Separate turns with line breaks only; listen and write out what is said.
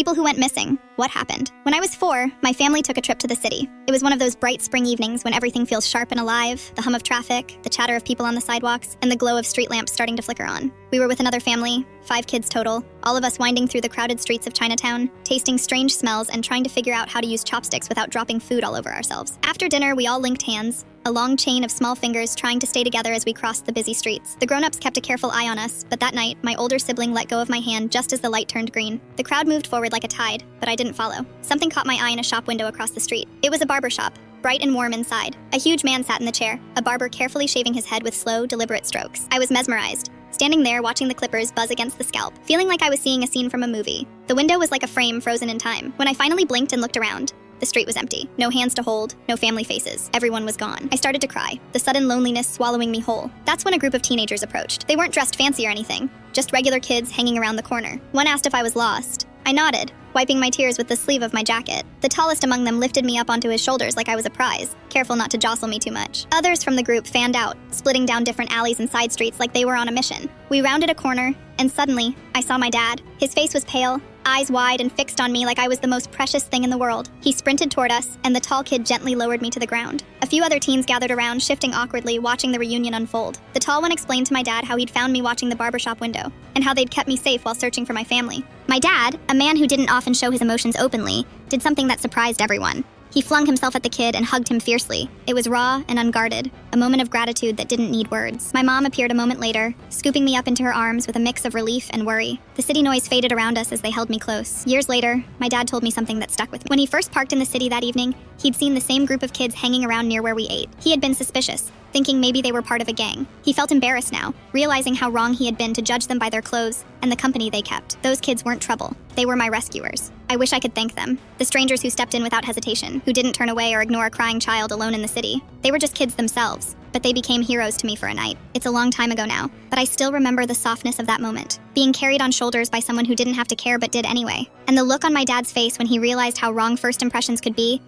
People who went missing. What happened? When I was 4, my family took a trip to the city. It was one of those bright spring evenings when everything feels sharp and alive, the hum of traffic, the chatter of people on the sidewalks, and the glow of street lamps starting to flicker on. We were with another family, 5 kids total, all of us winding through the crowded streets of Chinatown, tasting strange smells and trying to figure out how to use chopsticks without dropping food all over ourselves. After dinner, we all linked hands, a long chain of small fingers trying to stay together as we crossed the busy streets. The grown-ups kept a careful eye on us, but that night, my older sibling let go of my hand just as the light turned green. The crowd moved forward like a tide, but I didn't follow. Something caught my eye in a shop window across the street. It was a barber shop, bright and warm inside. A huge man sat in the chair, a barber carefully shaving his head with slow, deliberate strokes. I was mesmerized, standing there watching the clippers buzz against the scalp, feeling like I was seeing a scene from a movie. The window was like a frame frozen in time. When I finally blinked and looked around, the street was empty. No hands to hold, no family faces. Everyone was gone. I started to cry, the sudden loneliness swallowing me whole. That's when a group of teenagers approached. They weren't dressed fancy or anything, just regular kids hanging around the corner. One asked if I was lost. I nodded, wiping my tears with the sleeve of my jacket. The tallest among them lifted me up onto his shoulders like I was a prize, careful not to jostle me too much. Others from the group fanned out, splitting down different alleys and side streets like they were on a mission. We rounded a corner, and suddenly, I saw my dad. His face was pale, eyes wide and fixed on me like I was the most precious thing in the world. He sprinted toward us, and the tall kid gently lowered me to the ground. A few other teens gathered around, shifting awkwardly, watching the reunion unfold. The tall one explained to my dad how he'd found me watching the barbershop window, and how they'd kept me safe while searching for my family. My dad, a man who didn't often show his emotions openly, did something that surprised everyone. He flung himself at the kid and hugged him fiercely. It was raw and unguarded, a moment of gratitude that didn't need words. My mom appeared a moment later, scooping me up into her arms with a mix of relief and worry. The city noise faded around us as they held me close. Years later, my dad told me something that stuck with me. When he first parked in the city that evening, he'd seen the same group of kids hanging around near where we ate. He had been suspicious, thinking maybe they were part of a gang. He felt embarrassed now, realizing how wrong he had been to judge them by their clothes and the company they kept. Those kids weren't trouble. They were my rescuers. I wish I could thank them. The strangers who stepped in without hesitation, who didn't turn away or ignore a crying child alone in the city. They were just kids themselves, but they became heroes to me for a night. It's a long time ago now, but I still remember the softness of that moment, being carried on shoulders by someone who didn't have to care but did anyway. And the look on my dad's face when he realized how wrong first impressions could be,